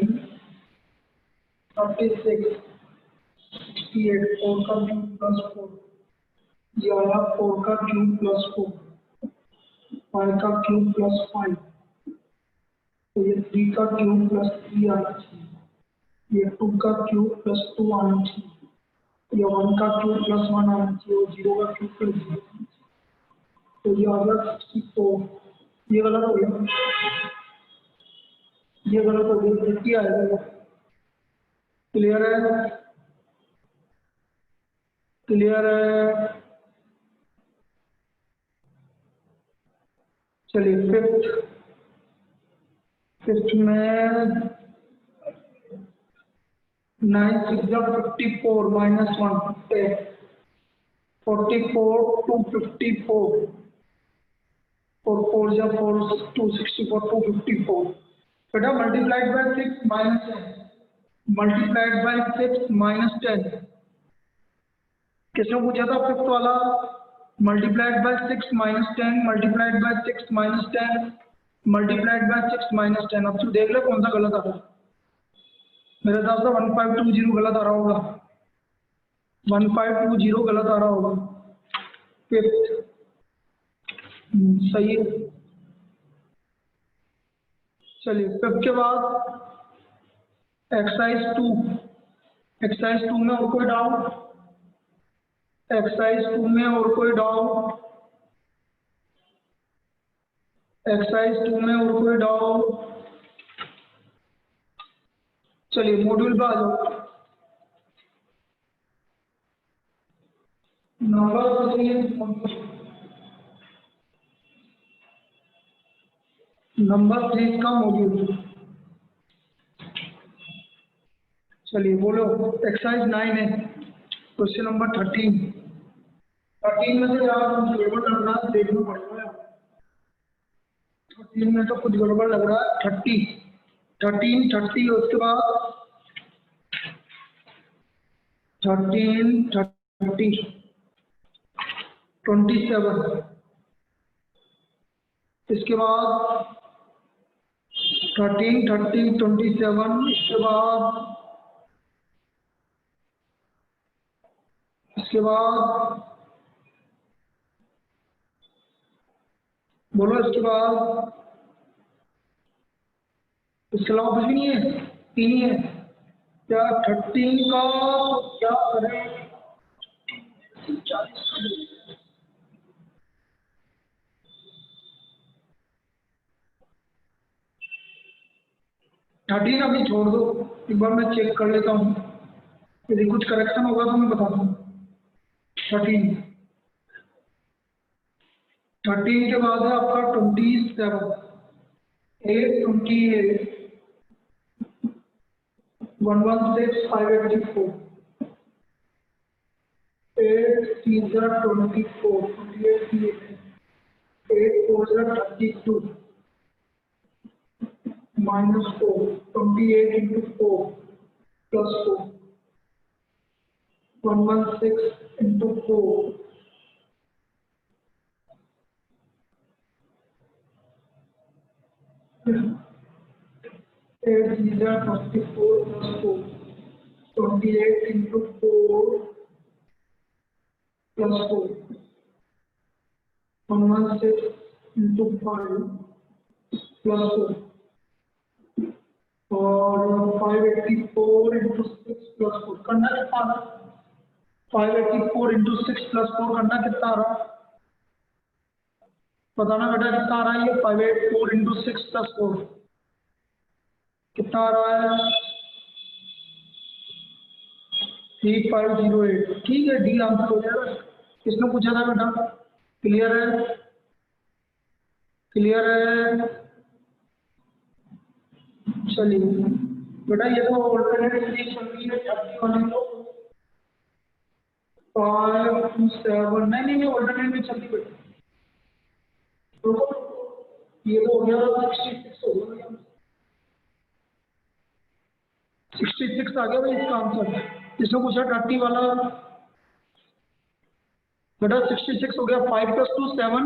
36, 68, 4 का क्यूब प्लस 4, ये आया 4 का क्यूब प्लस 4, 5 का क्यूब प्लस 5, तो ये 3 का क्यूब प्लस 3 आना चाहिए, ये 2 का क्यूब प्लस 2 आना चाहिए, ये 1 का क्यूब प्लस 1 आना चाहिए और 0 का क्यूब प्लस 0, तो ये आ गया 64। ये गलत हो गया, ये गलत हो गया, गलती आएगा। क्लियर है? क्लियर है? चलिए फिफ्थ में 9 6 54 माइनस 1, 44 टू 54, 4 4 जा 4 264 254। बेटा multiplied by 6 minus 10, multiplied by 6 minus 10। किसने पूछा था फिफ्थ वाला? Multiplied by 6 minus 10, multiplied by 6 minus 10, multiplied by 6 minus 10। अब तू देख ले कौन सा गलत आ रहा है। मेरे हिसाब से 1520 गलत आ रहा होगा, 1520 गलत आ रहा होगा। फिफ्थ सही है। चलिए फिफ्थ के बाद एक्सरसाइज 2, एक्सरसाइज 2 में और कोई डाउट? एक्सरसाइज 2 में और कोई डाउट? एक्सरसाइज 2 में और कोई डाउट? चलिए मॉड्यूल पे आ जाओ। नंबर 3 का मॉड्यूल। चलिए बोलो, एक्सरसाइज 9 है, क्वेश्चन नंबर 13। 13 में से यार कुछ गड़बड़ लग रहा है, देखना पड़ेगा। 13 में तो कुछ गड़बड़ लग रहा है। 13 30 उसके बाद 13 30 27, इसके बाद 13 30 27, इसके बाद बोलो, इसके बाद इसके अलावा कुछ भी नहीं है, 3 ही है क्या? 13 का तो क्या करें? 40 13 अभी छोड़ दो, एक बार मैं चेक कर लेता हूँ, यदि कुछ करेक्शन होगा तो मैं बताता हूँ। 13 के बाद है आपका 27, 8 28 116 584, 8 3 24, 28 8 4 32 minus 4, 28 into 4 plus 4, 116 into 4 8 24 plus 4, 28 into 4 plus 4, 116 into 5 plus 4 और 584 into 6 plus 4 करना कितना आ रहा? 584 into 6 plus 4 करना कितना आ रहा? बताना बेटा कितना आ रहा है ये? 584 into 6 plus 4 कितना आ रहा है? 3508। ठीक है, डी आंसर हो जाएगा। किसने पूछा था बेटा? क्लियर है? क्लियर है? चलिए बेटा, ये तो ऑल्टरनेट सीरीज चल रही है 30 वाली, तो 5 2 7 नहीं ऑल्टरनेट में चल रही बेटा। रुको, ये तो हो गया 66 हो गया, 66 आ गया भाई इसका आंसर। इसमें पूछा 30 वाला बेटा, 66 हो गया। 5 + 2 7,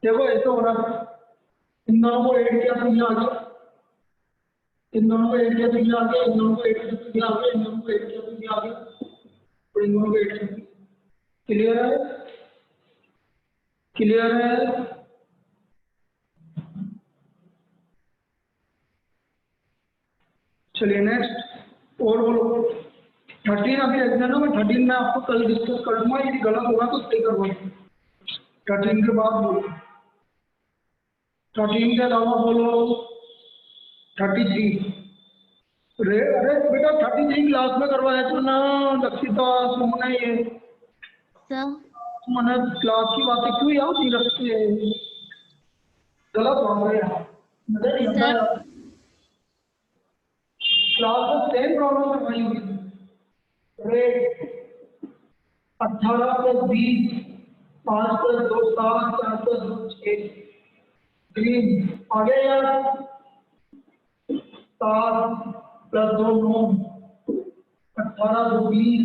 देखो ऐसे हो रहा है, इन दोनों को ऐड किया तो ये आ गया, इन दोनों को ऐड किया तो ये आ गया, इन दोनों को ऐड किया तो ये आ गया, इन दोनों को ऐड किया तो ये आ गया, और इन दोनों को ऐड किया। क्लियर है? क्लियर है? चलिए नेक्स्ट और बोलो। 13 अभी रख देना, मैं 13 में आपको कल डिस्कस करूंगा, यदि गलत होगा तो सही करवाऊंगा। 13 के बाद बोलो, 13 के अलावा बोलो 33। अरे बेटा 33 क्लास में करवाया तो ना लक्षिता, सुमना, ये सर मैंने क्लास की बातें क्यों याद नहीं रखते? गलत हो रहा है यार, मुझे नहीं आता यार। क्लास में सेम प्रॉब्लम करवाई हुई। रेट 18 + 20, 5 + 2 7, 4 + 2 6। ग्रीन आ गया यार, 7 + 2 9, 18 2 20,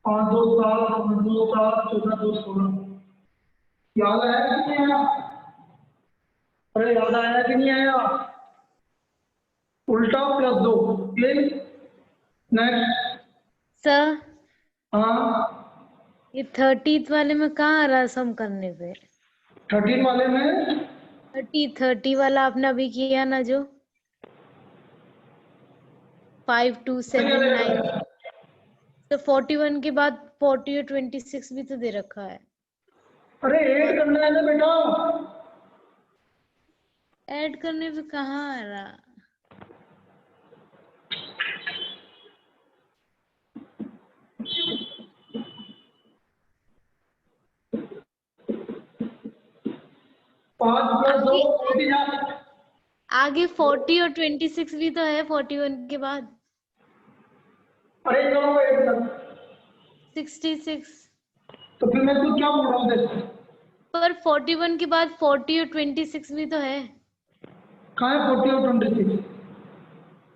5 2 7, 2 7, 14 2 16। याद आया कि नहीं आया? अरे याद आया कि नहीं आया? उल्टा +2। ये नेक्स्ट। सर हाँ, ये 30th वाले में कहाँ आ रहा सम करने पे? 13 वाले में 30 वाला आपने अभी किया ना, जो 5 2 7 9, तो 41 के बाद 40 और 26 भी तो दे रखा है। अरे ऐड करना है ना बेटा। ऐड करने पे कहाँ आ रहा? 5 + 2 49। आगे 40 और 26 भी तो है 41 के बाद। अरे दोनों ऐड कर, 66। तो फिर मैं तो क्या बोल रहा हूँ देखो, पर 41 के बाद 40 और 26 भी तो है। कहाँ है 40 और 26?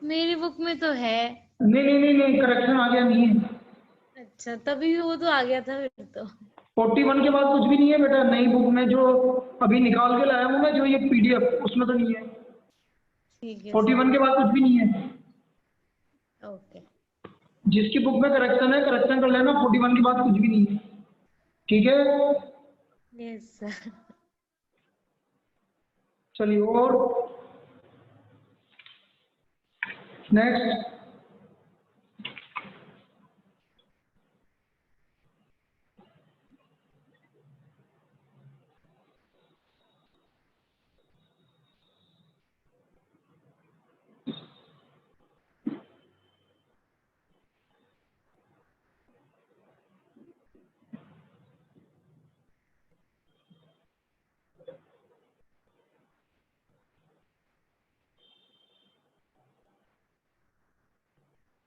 मेरी बुक में तो है। नहीं, करेक्शन आ गया, नहीं है। अच्छा, तभी वो तो आ गया था फिर तो। 41 के बाद कुछ भी नहीं है बेटा, नई बुक में जो अभी निकाल के लाया हूँ मैं, जो ये PDF, उसमें तो नहीं है। ठीक है 41 के बाद कुछ भी नहीं है। सर। ओके। जिसकी बुक में करेक्शन है, करेक्शन कर लेना, 41 के बाद कुछ भी नहीं है, ठीक है? Yes sir. चलिए, और नेक्स्ट।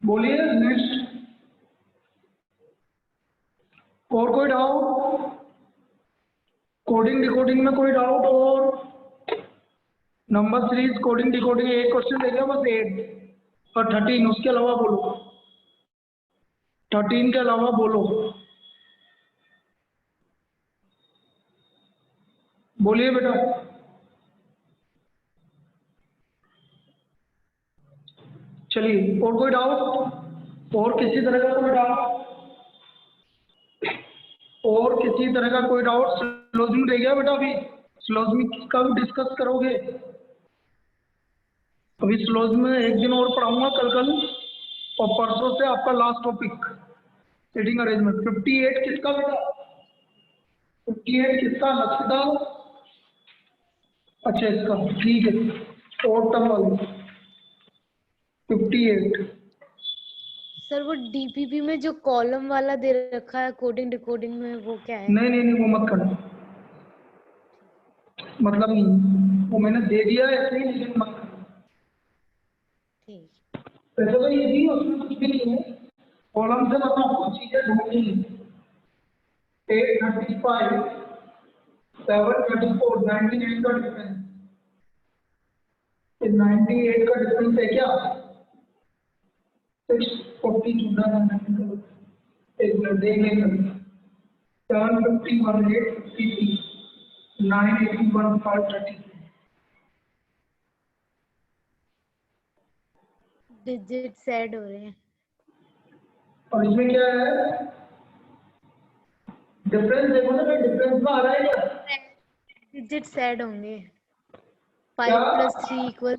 बोलिए नेक्स्ट। और कोई डाउट? कोडिंग डिकोडिंग में कोई डाउट? और नंबर सीरीज कोडिंग डिकोडिंग एक क्वेश्चन दे दिया बस, 8 और 13, उसके अलावा बोलो, 13 के अलावा बोलो, बोलिए बेटा। चलिए, और कोई डाउट? और किसी तरह का कोई डाउट? और किसी तरह का कोई डाउट? स्लोजिंग रह गया बेटा, अभी स्लोजिंग का भी डिस्कस करोगे? अभी स्लोज में एक दिन और पढ़ाऊंगा, कल और परसों से आपका लास्ट टॉपिक सीटिंग अरेंजमेंट। 58 किसका बेटा? 58 किसका? लक्षिता? अच्छा, इसका ठीक है, और टर्म वाली 58। सर वो डीपीपी में जो कॉलम वाला दे रखा है कोडिंग डिकोडिंग में, वो क्या है? नहीं, वो मत करना, मतलब नहीं, वो मैंने दे दिया है ऐसे ही, लेकिन मत करना। ठीक। वैसे तो ये भी, उसमें कुछ भी नहीं है, कॉलम से मतलब आपको चीजें ढूंढनी है। 835, 734, 99 का डिफरेंस, 98 का डिफरेंस है क्या? 640 चुना, एक मिनट देख लेंगे। 751, 853, 981, 530। डिजिट्स ऐड हो रहे हैं। और इसमें क्या है? डिफरेंस देखो ना, डिफरेंस में आ रहा है क्या? डिजिट्स ऐड होंगे। क्या? 5 + 3 =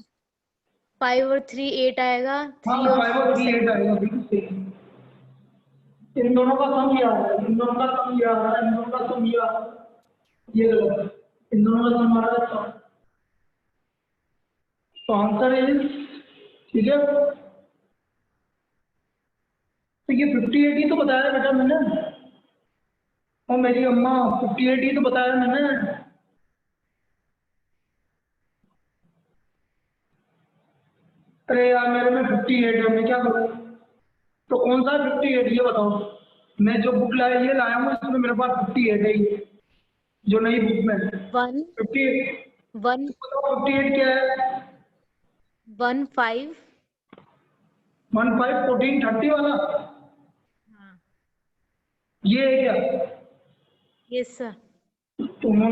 5 और 3 8 आएगा। हाँ, 3 और 5 और 4 3 8 7। आएगा, बिल्कुल सही। इन दोनों का सम ये आ रहा है, इन दोनों का सम ये आ रहा है, इन दोनों का सम ये आ रहा है, ये गलत है, इन दोनों का सम आ रहा है। तो आंसर इज, ठीक है, तो ये 58 ही तो बताया बेटा मैंने, और मेरी अम्मा 58 ही तो बताया मैंने। अरे यार, मेरे में 58 है, मैं क्या करूँ? तो कौन सा 58 ये बताओ? मैं जो बुक लाया, ये लाया हूँ, इसमें मेरे पास 58 है, ये जो नई बुक में 1 58। 1 बताओ 58 क्या है? 1 5। 15 14 30 वाला, हाँ। ये है क्या? Yes sir. तुम